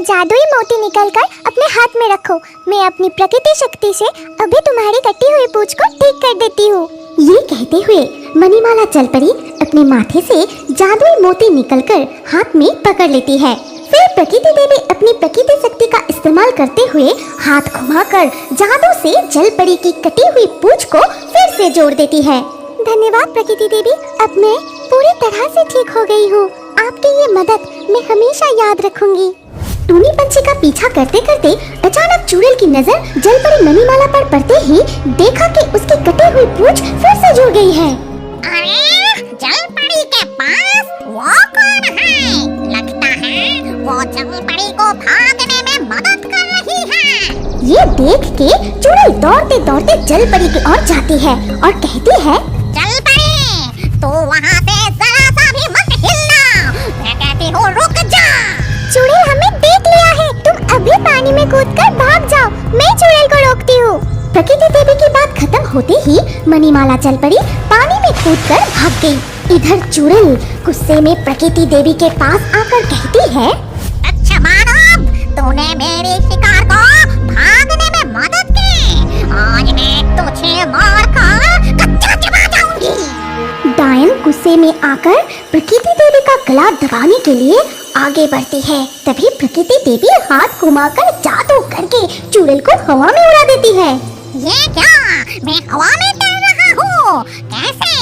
जादुई मोती निकालकर अपने हाथ में रखो। मैं अपनी प्रकृति शक्ति से अभी तुम्हारी कटी हुई पूंछ को ठीक कर देती हूँ। ये कहते हुए मणिमाला जल परी अपने माथे से जादुई मोती निकलकर हाथ में पकड़ लेती है। फिर प्रकृति देवी अपनी प्रकृति शक्ति का इस्तेमाल करते हुए हाथ घुमाकर जादू से जल परी की कटी हुई पूंछ को फिर से जोड़ देती है। धन्यवाद प्रकृति देवी, अब मैं पूरी तरह से ठीक हो गई हूँ। आपकी ये मदद मैं हमेशा याद रखूंगी। टूनी पंछी का पीछा करते करते अचानक चुड़ैल की नजर जल परी मणिमाला पर पड़ते ही देखा कि उसकी कटी हुई पूंछ फिर से जुड़ गई है। अरे जल परी के पास वो कौन है? लगता है वो जल परी को भागने में मदद कर रही है। ये देख के चुड़ैल दौड़ते दौड़ते जल परी की ओर जाती है और कहती है, जल परी तू वहाँ से जरा सा भी मत हिलना, मैं कहती हूँ रुक जा। चुड़ैल हमें देख लिया है, तुम अभी पानी में कूदकर भाग जाओ, मैं चुड़ैल को रोकती हूँ। प्रकृति देवी की बात खत्म होते ही मणिमाला जल परी पानी में कूदकर भाग गई। इधर चुड़ैल गुस्से में प्रकृति देवी के पास आकर कहती है, अच्छा मानव, तूने मेरे शिकार को भागने में मदद की, आज मैं तुझे मारकर कच्चा चबा जाऊंगी। डायन गुस्से में आकर प्रकृति देवी का गला दबाने के लिए आगे बढ़ती है। तभी प्रकृति देवी हाथ घुमाकर जादू करके चुड़ैल को हवा में उड़ा देती है। ये क्या? मैं हवा में तैर रहा हूँ? कैसे?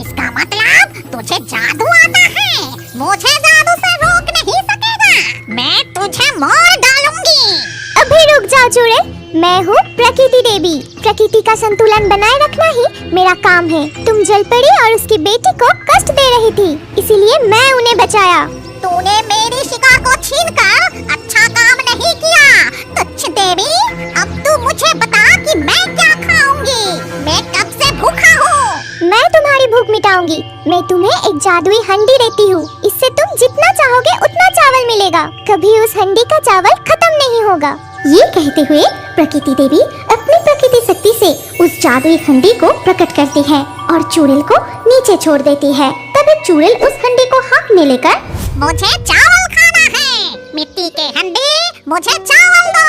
इसका मतलब तुझे जादू आता है, मुझे जादू से रोक नहीं सकेगा, मैं तुझे मार डालूंगी। अभी रुक जाओ चुड़ैल, मैं हूँ प्रकृति देवी। प्रकृति का संतुलन बनाए रखना ही मेरा काम है। तुम जल परी और उसकी बेटी को कष्ट दे रही थी, इसीलिए मैं उन्हें बचाया। तूने मेरी शिकार को छीनकर अच्छा काम नहीं किया। तुच्छ देवी, अब तू मुझे बता कि मैं क्या खाऊंगी? मैं कब से भूखा हूँ। मैं तुम्हारी भूख मिटाऊंगी। मैं तुम्हें एक जादुई हंडी देती हूँ, इससे तुम जितना चाहोगे उतना चावल मिलेगा, कभी उस हंडी का चावल खत्म नहीं होगा। ये कहते हुए प्रकृति देवी अपनी प्रकृति शक्ति से उस जादुई हंडी को प्रकट करती है और चुड़ैल को नीचे छोड़ देती है। तभी चुड़ैल उस हंडी को हाथ में लेकर, मुझे चावल खाना है, मिट्टी के हंडी मुझे चावल दो।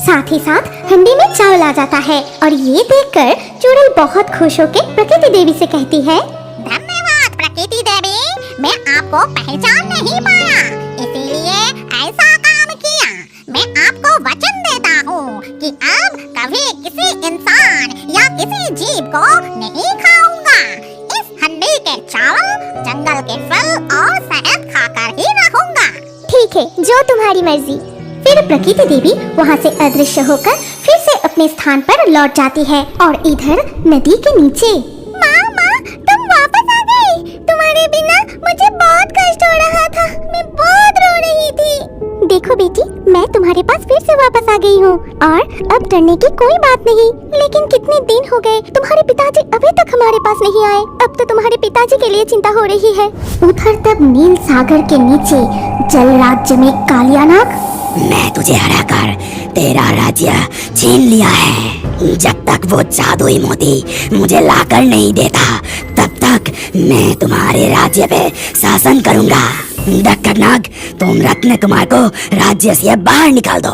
साथ ही साथ हंडी में चावल आ जाता है और ये देखकर चुड़ैल बहुत खुश होकर प्रकृति देवी से कहती है, धन्यवाद प्रकृति देवी, मैं आपको पहचान नहीं पाया, इसीलिए ऐसा काम किया। मैं आपको वचन देता हूँ कि अब कभी किसी इंसान या किसी जीव को नहीं खाऊंगा। इस हंडी के चावल, जंगल के फल और शहद खाकर ही रहूंगा। ठीक है, जो तुम्हारी मर्जी। फिर प्रकृति देवी वहाँ से अदृश्य होकर फिर से अपने स्थान पर लौट जाती है और इधर नदी के नीचे, माँ, तुम वापस आ गई। तुम्हारे बिना मुझे बहुत कष्ट हो रहा था, मैं बहुत रो रही थी। देखो बेटी, मैं तुम्हारे पास फिर से वापस आ गई हूँ और अब डरने की कोई बात नहीं। लेकिन कितने दिन हो गए, तुम्हारे पिताजी अभी तक हमारे पास नहीं आए। अब तो तुम्हारे पिताजी के लिए चिंता हो रही है। उधर तब नील सागर के नीचे जल राज्य में कालियानाग, मैं तुझे हराकर तेरा राज्य छीन लिया है। जब तक वो जादुई मोती मुझे लाकर नहीं देता, तब तक मैं तुम्हारे राज्य पे शासन करूंगा। दक्कनाग, तुम रत्न कुमार को राज्य से बाहर निकाल दो।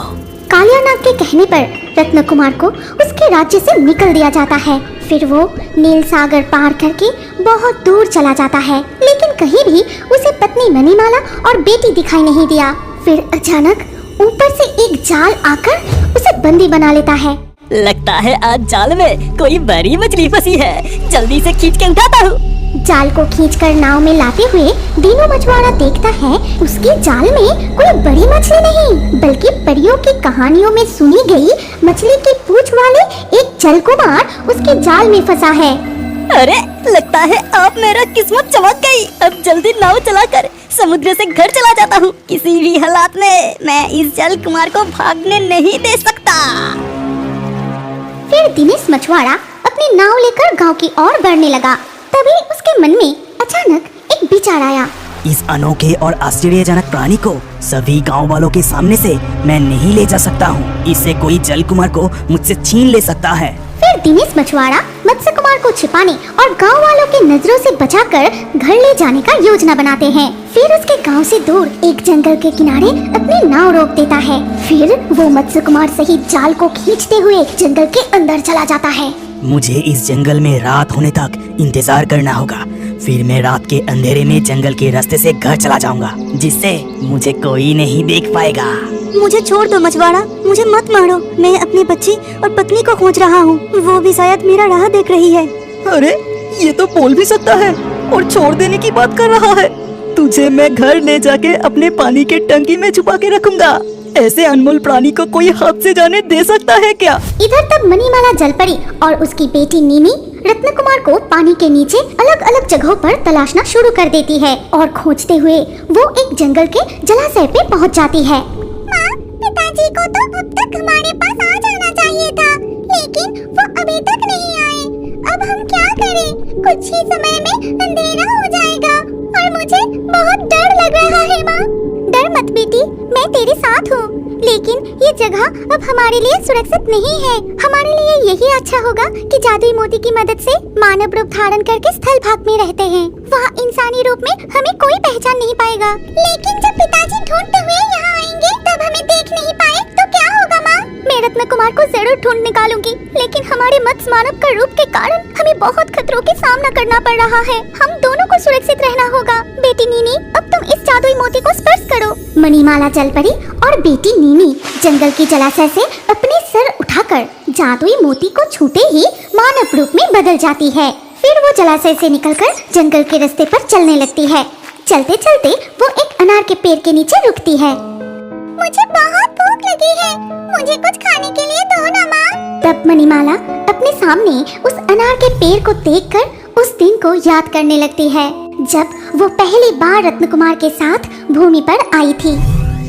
कालियानाग के कहने पर रत्न कुमार को उसके राज्य से निकल दिया जाता है। फिर वो नील सागर पार करके बहुत दूर चला जाता है, लेकिन कहीं भी उसे पत्नी मणिमाला और बेटी दिखाई नहीं दिया। फिर अचानक ऊपर से एक जाल आकर उसे बंदी बना लेता है। लगता है आज जाल में कोई बड़ी मछली फंसी है, जल्दी से खींच के उठाता हूँ। जाल को खींचकर नाव में लाते हुए दीनू मछुआरा देखता है उसके जाल में कोई बड़ी मछली नहीं, बल्कि परियों की कहानियों में सुनी गई मछली की पूंछ वाले एक जल कुमार उसके जाल में फंसा है। अरे, लगता है अब मेरा किस्मत चमक गई। अब जल्दी नाव चलाकर समुद्र से घर चला जाता हूँ। किसी भी हालात में मैं इस जल कुमार को भागने नहीं दे सकता। फिर दिनेश मछुआरा अपनी नाव लेकर गांव की ओर बढ़ने लगा। तभी उसके मन में अचानक एक विचार आया। इस अनोखे और आश्चर्यजनक प्राणी को सभी गांव वालों के सामने से मैं नहीं ले जा सकता हूँ। इससे कोई जल कुमार को मुझसे छीन ले सकता है। फिर दिनेश मछुआरा मत्स्य कुमार को छिपाने और गांव वालों की नजरों से बचाकर घर ले जाने का योजना बनाते हैं। फिर उसके गांव से दूर एक जंगल के किनारे अपनी नाव रोक देता है। फिर वो मत्स्य कुमार सहित जाल को खींचते हुए जंगल के अंदर चला जाता है। मुझे इस जंगल में रात होने तक इंतजार करना होगा। फिर मैं रात के अंधेरे में जंगल के रास्ते से घर चला जाऊंगा, जिससे मुझे कोई नहीं देख पाएगा। मुझे छोड़ दो मछुआरा, मुझे मत मारो। मैं अपनी बच्ची और पत्नी को खोज रहा हूँ, वो भी शायद मेरा राह देख रही है। अरे ये तो बोल भी सकता है और छोड़ देने की बात कर रहा है। तुझे मैं घर ले जाके अपने पानी के टंकी में छुपा के रखूंगा। ऐसे अनमोल प्राणी को कोई हाथ से जाने दे सकता है क्या? इधर तब मणिमाला जलपरी और उसकी बेटी नीनी रत्न कुमार को पानी के नीचे अलग अलग जगहों पर तलाशना शुरू कर देती है और खोजते हुए वो एक जंगल के जलाशय पे पहुंच जाती है। माँ, पिताजी को तो अब तक हमारे पास आ जाना चाहिए था, लेकिन वो अभी तक नहीं आए। अब हम क्या करें? कुछ ही समय में अंधेरा हो जाएगा और मुझे बहुत डर लग रहा है। माँ, डर मत बेटी, मैं तेरे साथ हूँ, लेकिन ये जगह अब हमारे लिए सुरक्षित नहीं है। हमारे लिए यही अच्छा होगा कि जादुई मोती की मदद से मानव रूप धारण करके स्थल भाग में रहते हैं। वहाँ इंसानी रूप में हमें कोई पहचान नहीं पाएगा। लेकिन जब पिताजी ढूंढते हुए यहाँ आएंगे तब हमें देख नहीं पाए तो क्या होगा? माँ, मैं रत्न कुमार को जरूर ढूंढ निकालूंगी, लेकिन हमारे मत्स्य मानव का रूप के कारण हमें बहुत खतरों के सामना करना पड़ रहा है। हम दोनों को सुरक्षित रहना होगा। बेटी नीनी, अब तुम इस जादुई मोती को स्पर्श करो। मणिमाला जलपरी और बेटी नीनी जंगल की जलाशय से अपने सर उठाकर जादुई मोती को छूते ही मानव रूप में बदल जाती है। फिर वो जलाशय से निकलकर जंगल के रास्ते पर चलने लगती है। चलते चलते वो एक अनार के पेड़ के नीचे रुकती है। मुझे बहुत भूख लगी है, मुझे कुछ खाने के लिए दो ना माँ। तब मणिमाला अपने सामने उस अनार के पेड़ को देखकर उस दिन को याद करने लगती है जब वो पहली बार रत्न कुमार के साथ भूमि पर आई थी।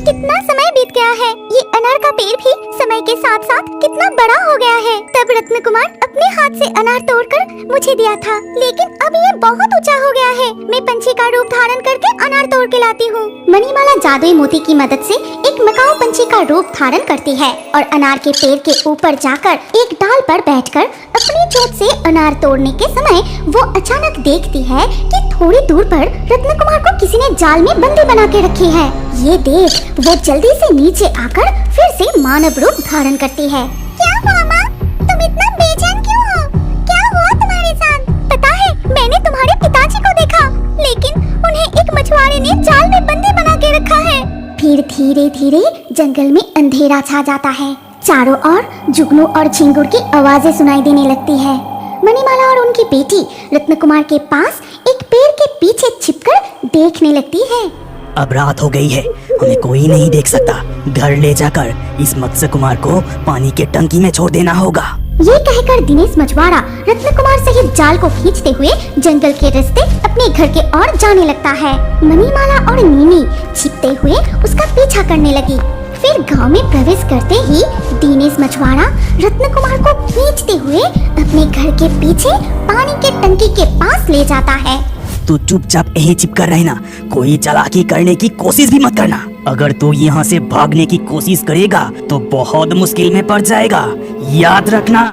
कितना समय बीत गया है, ये अनार का पेड़ भी समय के साथ साथ कितना बड़ा हो गया है। तब रत्न कुमार अपने हाथ से अनार तोड़कर मुझे दिया था, लेकिन अब ये बहुत ऊंचा हो गया है। मैं पंछी का रूप धारण करके अनार तोड़ के लाती हूँ। मणिमाला जादुई मोती की मदद से एक मकाऊ पंछी का रूप धारण करती है और अनार के पेड़ के ऊपर जाकर एक डाल पर बैठकर अपनी चोट से अनार तोड़ने के समय वो अचानक देखती है कि थोड़ी दूर पर रत्न कुमार को किसी ने जाल में बंदी बना के रखी है। ये देख वो जल्दी से नीचे आकर फिर से मानव रूप धारण करती है। क्या हुआ माँ? तुम इतना बेचैन क्यों हो? क्या हुआ तुम्हारे साथ? पता है, मैंने तुम्हारे पिताजी को देखा, लेकिन उन्हें एक मछुआरे ने जाल में बंदी बना के रखा है। फिर धीरे धीरे जंगल में अंधेरा छा जाता है। चारों ओर जुगनू और झिंगुर की आवाजें सुनाई देने लगती है। मणिमाला और उनकी बेटी रत्न कुमार के पास एक पेड़ के पीछे छिपकर देखने लगती है। अब रात हो गई है, हमें कोई नहीं देख सकता। घर ले जाकर इस मत्स्य कुमार को पानी के टंकी में छोड़ देना होगा। ये कहकर दिनेश मछुआरा रत्न कुमार सहित जाल को खींचते हुए जंगल के रास्ते अपने घर के ओर जाने लगता है। मणिमाला और नीनी छिपते हुए उसका पीछा करने लगी। फिर गांव में प्रवेश करते ही दिनेश मछुआरा रत्न कुमार को खींचते हुए अपने घर के पीछे पानी के टंकी के पास ले जाता है। तू चुपचाप यहीं चिपकर रहना, कोई चालाकी करने की कोशिश भी मत करना। अगर तू यहाँ से भागने की कोशिश करेगा तो बहुत मुश्किल में पड़ जाएगा, याद रखना।